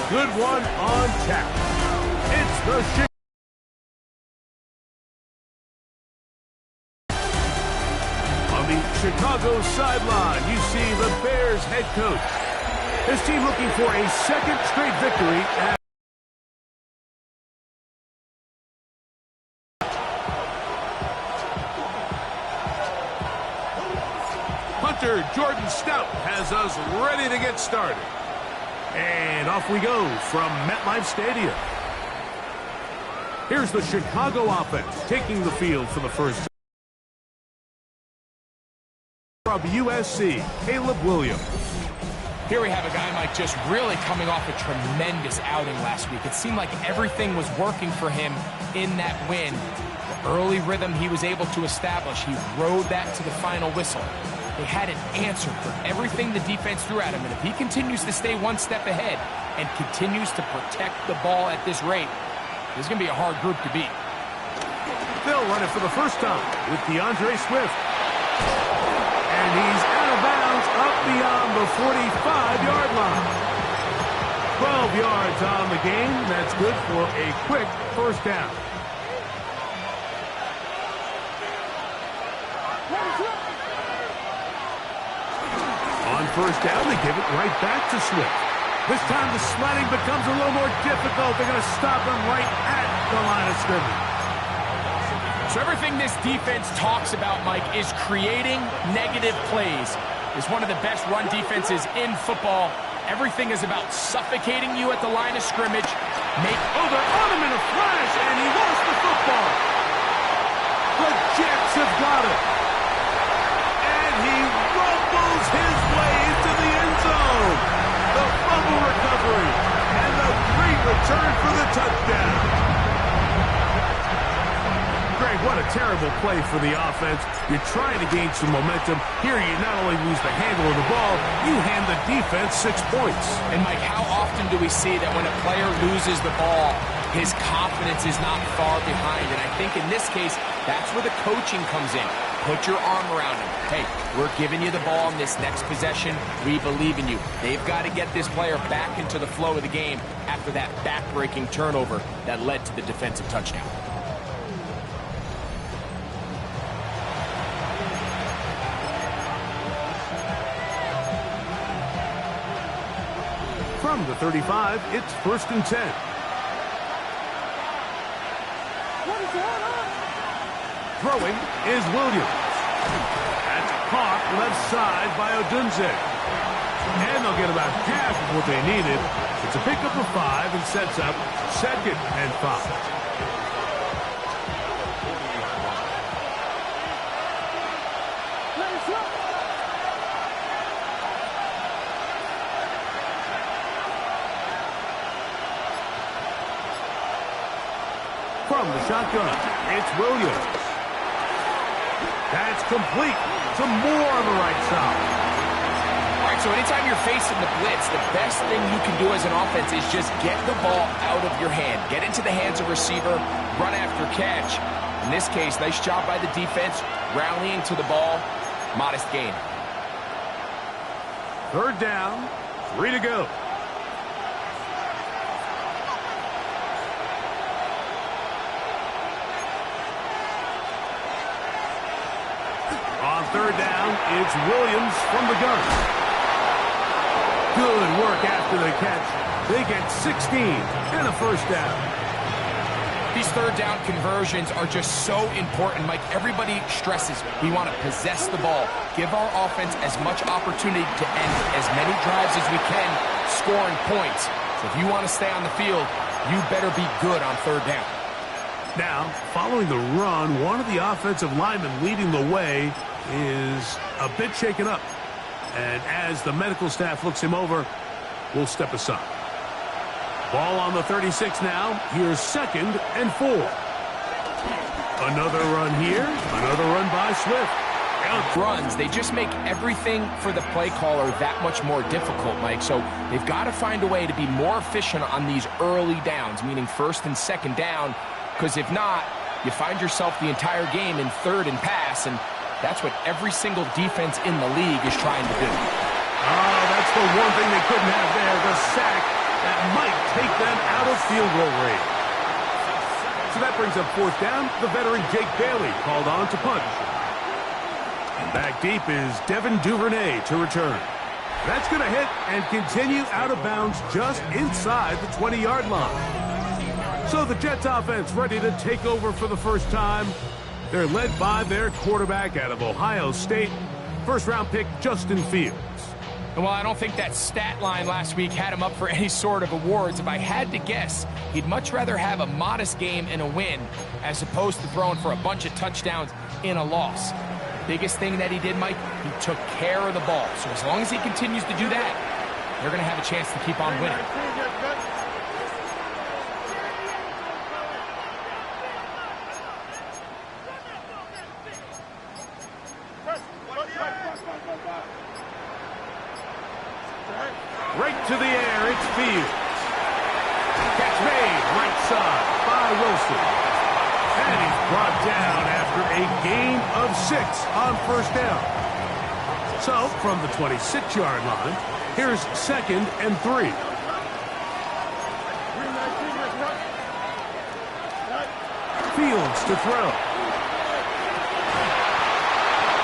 Good one on tap. It's the On the Chicago sideline, you see the Bears head coach. His team looking for a second straight victory. Hunter Jordan Stout has us ready to get started. And off we go from MetLife Stadium. Here's the Chicago offense taking the field for the first time. From USC, Caleb Williams. Here we have a guy, Mike, just really coming off a tremendous outing last week. It seemed like everything was working for him in that win. The early rhythm he was able to establish, he rode that to the final whistle. They had an answer for everything the defense threw at him, and if he continues to stay one step ahead and continues to protect the ball at this rate, this is going to be a hard group to beat. They'll run it for the first time with DeAndre Swift. And he's out of bounds up beyond the 45-yard line. 12 yards on the game. That's good for a quick first down. On first down, they give it right back to Swift. This time the sledding becomes a little more difficult. They're going to stop him right at the line of scrimmage. So everything this defense talks about, Mike, is creating negative plays. It's one of the best run defenses in football. Everything is about suffocating you at the line of scrimmage. They're on him in a flash, and he lost the football. The Jets have got it. And he rumbles his way into the end zone. The fumble recovery and the great return for the touchdown. Greg, what a terrible play for the offense. You're trying to gain some momentum. Here you not only lose the handle of the ball, you hand the defense 6 points. And Mike, how often do we see that when a player loses the ball, his confidence is not far behind? And I think in this case, that's where the coaching comes in. Put your arm around him. Hey, we're giving you the ball in this next possession. We believe in you. They've got to get this player back into the flow of the game after that back-breaking turnover that led to the defensive touchdown. From the 35, it's 1st and 10. Throwing is Williams. That's caught left side by Odunze. And they'll get about half of what they needed. It's a pickup of 5 and sets up 2nd and 5. From the shotgun, it's Williams. That's complete. Some more on the right side. All right, so anytime you're facing the blitz, the best thing you can do as an offense is just get the ball out of your hand. Get into the hands of receiver, run after catch. In this case, nice job by the defense, rallying to the ball. Modest gain. 3rd down, 3 to go. On 3rd down, it's Williams from the gun. Good work after the catch. They get 16 and a first down. These 3rd down conversions are just so important. Mike, everybody stresses we want to possess the ball. Give our offense as much opportunity to end as many drives as we can, scoring points. So if you want to stay on the field, you better be good on 3rd down. Now, following the run, one of the offensive linemen leading the way is a bit shaken up. And as the medical staff looks him over, we'll step aside. Ball on the 36 now. Here's 2nd and 4. Another run here. Another run by Swift. Runs, they just make everything for the play caller that much more difficult, Mike. So they've got to find a way to be more efficient on these early downs, meaning 1st and 2nd down. Because if not, you find yourself the entire game in 3rd and pass, and that's what every single defense in the league is trying to do. Oh, that's the one thing they couldn't have there, the sack. That might take them out of field goal range. So that brings up fourth down. The veteran Jake Bailey called on to punt. And back deep is Devin Duvernay to return. That's going to hit and continue out of bounds just inside the 20-yard line. So the Jets offense ready to take over for the first time. They're led by their quarterback out of Ohio State, first-round pick Justin Fields. Well, I don't think that stat line last week had him up for any sort of awards. If I had to guess, he'd much rather have a modest game and a win as opposed to throwing for a bunch of touchdowns in a loss. Biggest thing that he did, Mike, he took care of the ball. So as long as he continues to do that, they're going to have a chance to keep on winning. Right to the air, it's Fields. Catch made, right side by Wilson. And he's brought down after a gain of 6 on first down. So, from the 26-yard line, here's 2nd and 3. Fields to throw.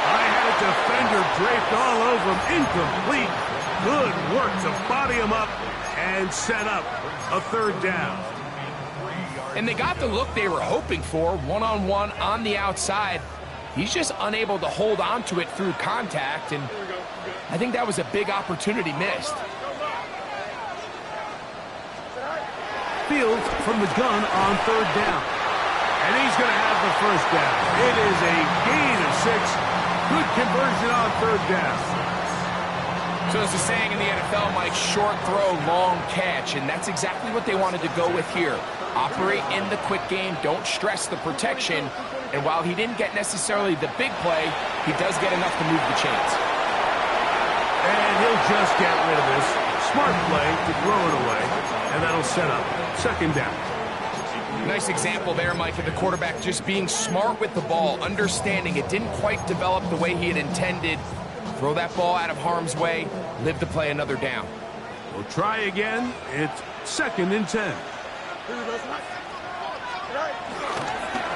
I had a defender draped all over him, incomplete. Good work to body him up and set up a third down. And they got the look they were hoping for, one-on-one on the outside. He's just unable to hold on to it through contact, and I think that was a big opportunity missed. Fields from the gun on third down. And he's going to have the first down. It is a gain of 6. Good conversion on third down. So there's a saying in the NFL, Mike, short throw, long catch, and that's exactly what they wanted to go with here. Operate in the quick game, don't stress the protection, and while he didn't get necessarily the big play, he does get enough to move the chains. And he'll just get rid of this. Smart play to throw it away, and that'll set up 2nd down. Nice example there, Mike, of the quarterback just being smart with the ball, understanding it didn't quite develop the way he had intended. Throw that ball out of harm's way, live to play another down. We'll try again. It's 2nd and 10.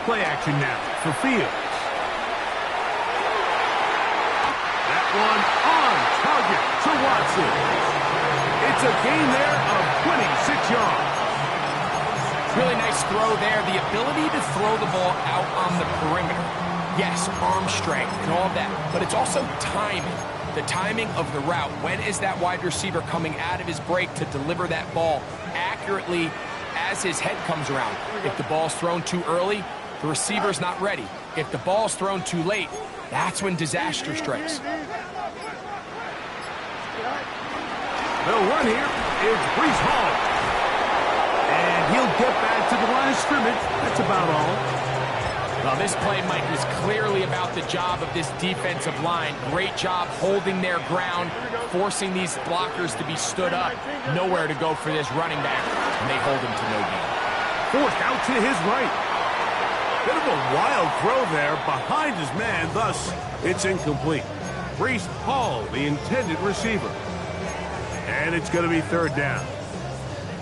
Play action now for Fields. That one on target to Watson. It's a gain there of 26 yards. Really nice throw there. The ability to throw the ball out on the perimeter. Yes, arm strength and all of that, but it's also timing. The timing of the route. When is that wide receiver coming out of his break to deliver that ball accurately as his head comes around? If the ball's thrown too early, the receiver's not ready. If the ball's thrown too late, that's when disaster strikes. The run here is Breece Hall. And he'll get back to the line of scrimmage. That's about all. Well, this play, Mike, was clearly about the job of this defensive line. Great job holding their ground, forcing these blockers to be stood up. Nowhere to go for this running back, and they hold him to no gain. Forced out to his right. Bit of a wild throw there behind his man, thus it's incomplete. Breece Hall, the intended receiver. And it's going to be 3rd down.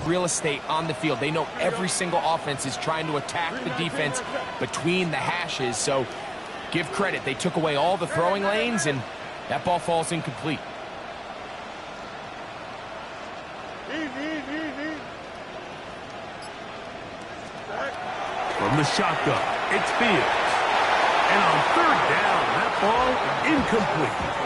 Real estate on the field. They know every single offense is trying to attack the defense between the hashes, so give credit. They took away all the throwing lanes, and that ball falls incomplete. From the shotgun, it's Fields. And on 3rd down, that ball incomplete.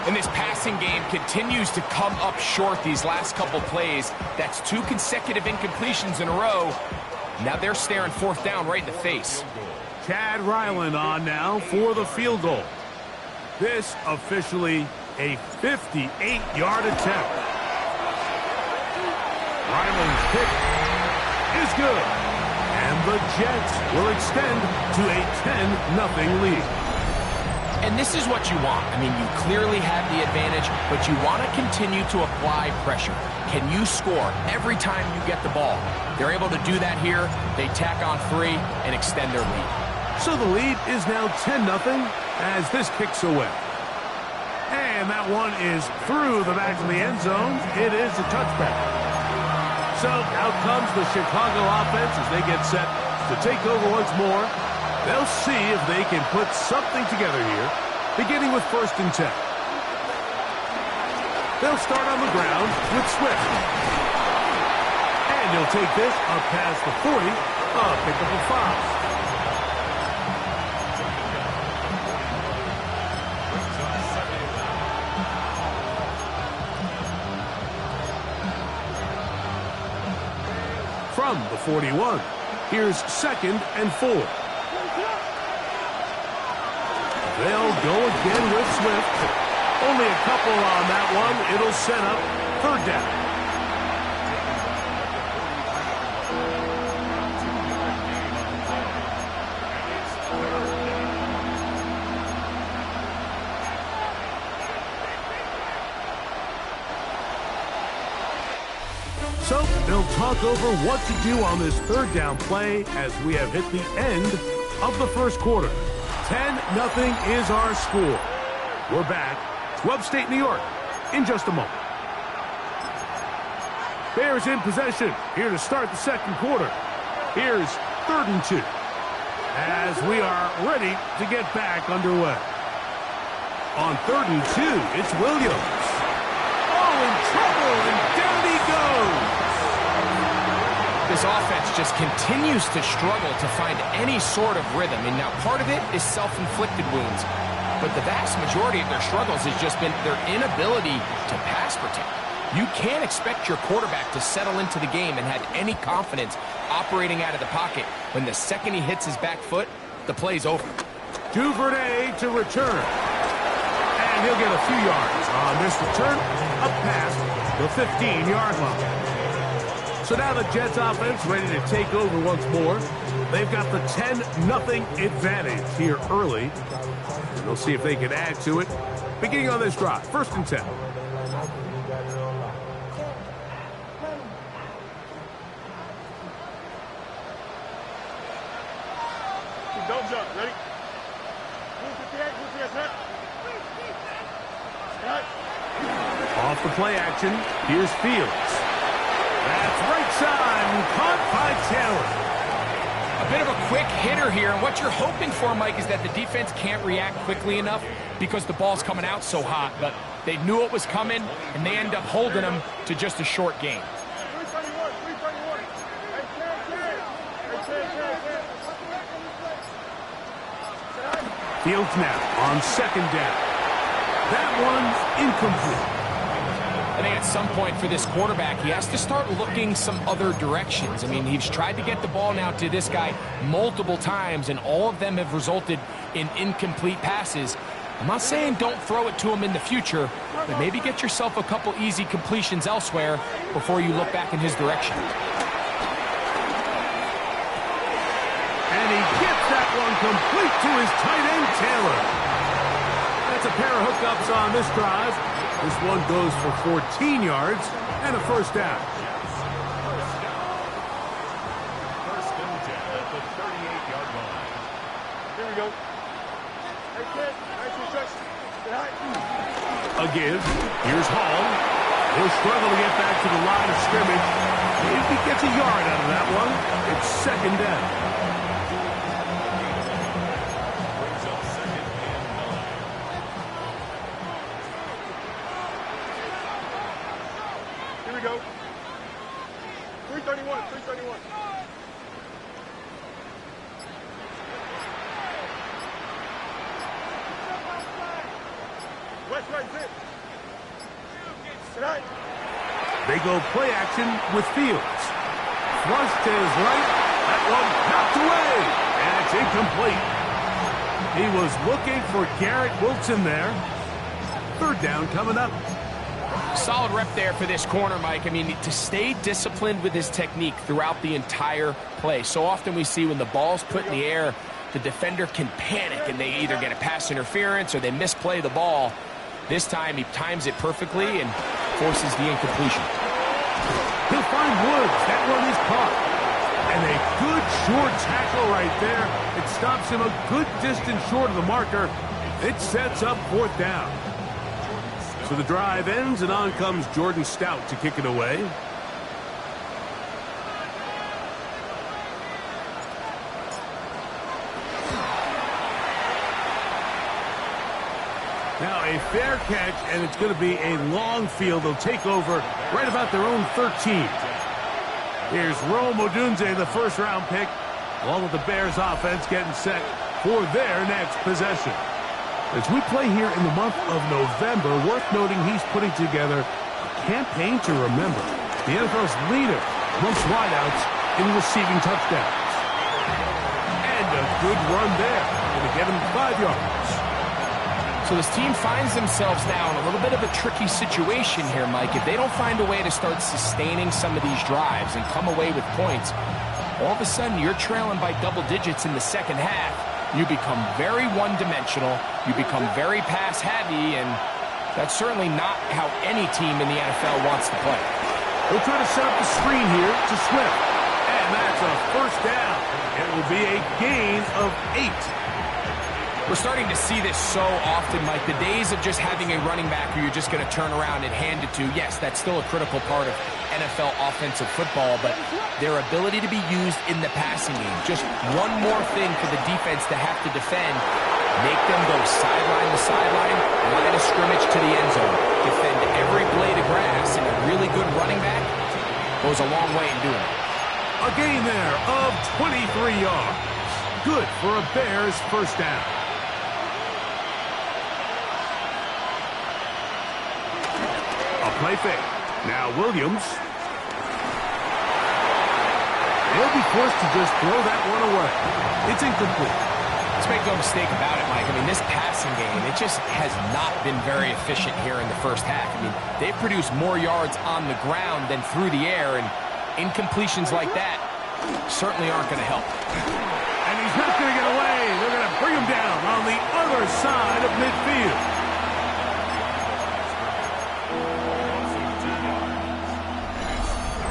And this passing game continues to come up short these last couple plays. That's 2 consecutive incompletions in a row. Now they're staring 4th down right in the face. Chad Ryland on now for the field goal. This officially a 58-yard attempt. Ryland's kick is good. And the Jets will extend to a 10-0 lead. And this is what you want. I mean, you clearly have the advantage, but you want to continue to apply pressure. Can you score every time you get the ball? They're able to do that here. They tack on 3 and extend their lead. So the lead is now 10-0 as this kicks away. And that one is through the back of the end zone. It is a touchback. So out comes the Chicago offense as they get set to take over once more. They'll see if they can put something together here, beginning with 1st and 10. They'll start on the ground with Swift. And he'll take this up past the 40, pick up a 5. From the 41, here's 2nd and 4. They'll go again with Swift. Only a couple on that one. It'll set up 3rd down. So they'll talk over what to do on this 3rd down play as we have hit the end of the 1st quarter. 10-0 is our score. We're back to upstate New York in just a moment. Bears in possession here to start the 2nd quarter. Here's 3rd and 2 as we are ready to get back underway. On 3rd and 2, it's Williams. Oh, in trouble, and down he goes. This offense just continues to struggle to find any sort of rhythm. And now part of it is self-inflicted wounds. But the vast majority of their struggles has just been their inability to pass protect. You can't expect your quarterback to settle into the game and have any confidence operating out of the pocket when the second he hits his back foot, the play's over. Duvernay to return. And he'll get a few yards on this return up past the 15-yard line. So now the Jets offense ready to take over once more. They've got the 10-0 advantage here early. And they'll see if they can add to it. Beginning on this drive, 1st and 10. Don't jump. Ready? Off the play action, here's Fields. That's right side, and caught by Taylor. A bit of a quick hitter here, and what you're hoping for, Mike, is that the defense can't react quickly enough because the ball's coming out so hot. But they knew it was coming, and they end up holding them to just a short game. Fields now on 2nd down. That one's incomplete. I think at some point for this quarterback, he has to start looking some other directions. I mean, he's tried to get the ball now to this guy multiple times, and all of them have resulted in incomplete passes. I'm not saying don't throw it to him in the future, but maybe get yourself a couple easy completions elsewhere before you look back in his direction. And he gets that one complete to his tight end, Taylor. That's a pair of hookups on this drive. This one goes for 14 yards and a 1st down. First and 10 at the 38-yard line. Here we go. Hey, kid. Nice instruction. A give. Here's Hall. He'll struggle to get back to the line of scrimmage. If he gets a yard out of that one, it's 2nd down. Go. 331, 331. West right, zip. Tonight. They go play action with Fields. Flush to his right. That one knocked away. And it's incomplete. He was looking for Garrett Wilson there. 3rd down coming up. Solid rep there for this corner, Mike. I mean, to stay disciplined with his technique throughout the entire play. So often we see when the ball's put in the air, the defender can panic and they either get a pass interference or they misplay the ball. This time he times it perfectly and forces the incompletion. He'll find Woods. That one is caught. And a good short tackle right there. It stops him a good distance short of the marker. It sets up 4th down. So the drive ends, and on comes Jordan Stout to kick it away. Now a fair catch, and it's going to be a long field. They'll take over right about their own 13. Here's Rome Odunze, the first-round pick, along with the Bears offense getting set for their next possession. As we play here in the month of November, worth noting he's putting together a campaign to remember. The NFL's leader amongst wideouts in receiving touchdowns. And a good run there. Going to get him 5 yards. So this team finds themselves now in a little bit of a tricky situation here, Mike. If they don't find a way to start sustaining some of these drives and come away with points, all of a sudden you're trailing by double digits in the second half. You become very one-dimensional. You become very pass-heavy, and that's certainly not how any team in the NFL wants to play. They'll try to set up the screen here to Swift. And that's a first down. It will be a gain of 8. We're starting to see this so often, Mike. The days of just having a running back who you're just going to turn around and hand it to, yes, that's still a critical part of NFL offensive football, but their ability to be used in the passing game, just one more thing for the defense to have to defend, make them go sideline to sideline, line of scrimmage to the end zone, defend every blade of grass, and a really good running back goes a long way in doing it. A gain there of 23 yards. Good for a Bears first down. A play fake. Now Williams. He'll be forced to just throw that one away. It's incomplete. Let's make no mistake about it, Mike. I mean, this passing game, it just has not been very efficient here in the first half. I mean, they've produced more yards on the ground than through the air, and incompletions like that certainly aren't going to help. And he's not going to get away. They're going to bring him down on the other side of midfield.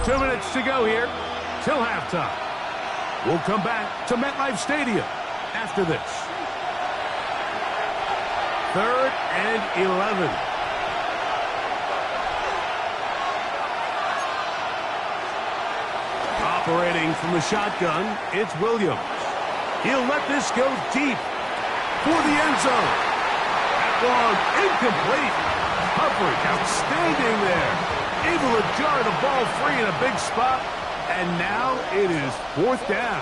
Two minutes to go here till halftime. We'll come back to MetLife Stadium after this. 3rd and 11. Operating from the shotgun, it's Williams. He'll let this go deep for the end zone. That one incomplete. Coverage outstanding there. Able to jar the ball free in a big spot. And now it is 4th down.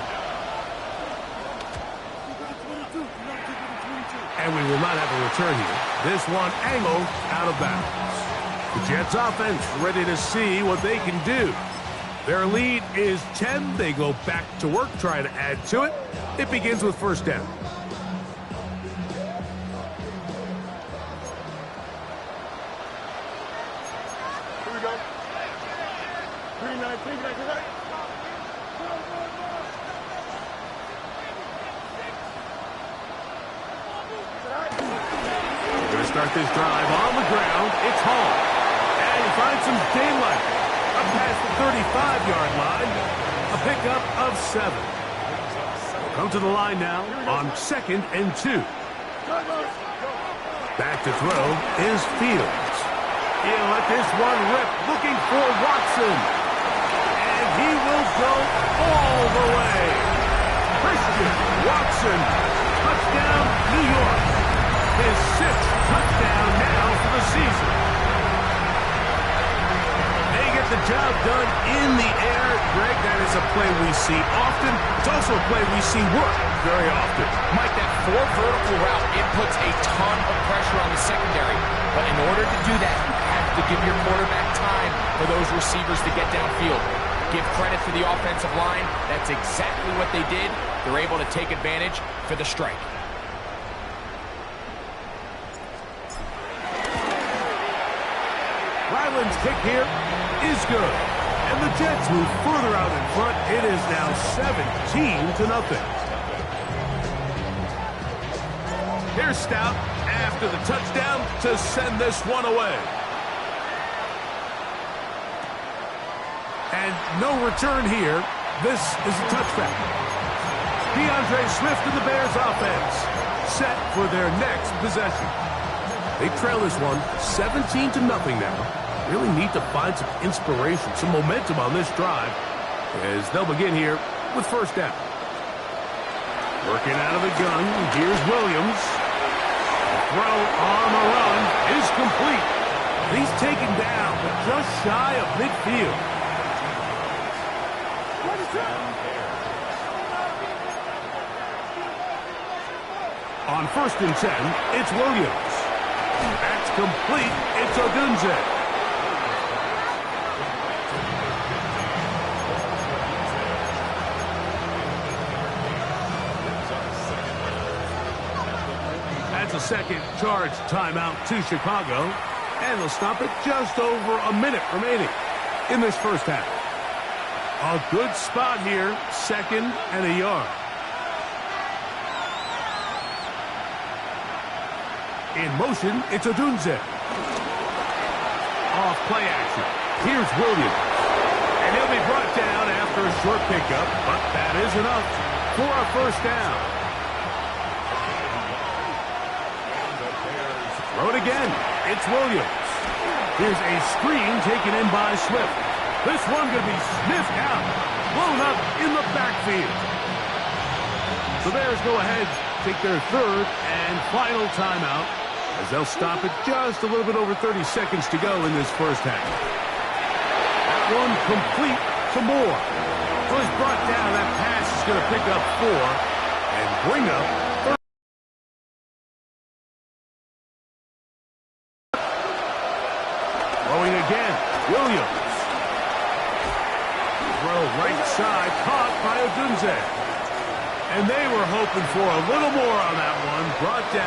And we will not have a return here. This one angled out of bounds. The Jets offense ready to see what they can do. Their lead is 10. They go back to work, try to add to it. It begins with first down. Here we go. 3-9, 3-9. We're going to start this drive on the ground. It's Hall. And he finds some daylight up past the 35-yard line. A pickup of 7. We'll come to the line now on 2nd and 2. Back to throw is Fields. He'll let this one rip, looking for Watson. And he will go all the way. Christian Watson, touchdown, New York. His 6th touchdown now for the season. They get the job done in the air. Greg, that is a play we see often. It's also a play we see work very often. Mike, that 4 vertical route, it puts a ton of pressure on the secondary. But in order to do that, you have to give your quarterback time for those receivers to get downfield. Give credit to the offensive line. That's exactly what they did. They're able to take advantage for the strike. Ryland's kick here is good. And the Jets move further out in front. It is now 17-0. Here's Stout after the touchdown to send this one away. And no return here. This is a touchback. DeAndre Swift and the Bears offense set for their next possession. They trail this one 17-0 now. Really need to find some inspiration, some momentum on this drive as they'll begin here with first down. Working out of the gun, here's Williams. throw on the run is complete. He's taken down, but just shy of midfield. On 1st and 10, it's Williams. That's complete. It's Odunze. That's a second charge timeout to Chicago. And they'll stop it just over a minute remaining in this first half. A good spot here, 2nd and a yard. In motion, it's Odunze. Off play action. Here's Williams. And he'll be brought down after a short pickup, but that is enough for a first down. Throw it again. It's Williams. Here's a screen taken in by Swift. This one going to be sniffed out. Blown up in the backfield. The Bears go ahead, take their 3rd and final timeout as they'll stop it just a little bit over 30 seconds to go in this first half. That one complete to Moore. So he's brought down. That pass is going to pick up 4 and bring up 30. Throwing again, Williams. Throw right side, caught by Odunze. And they were hoping for a little more on that one. Brought down.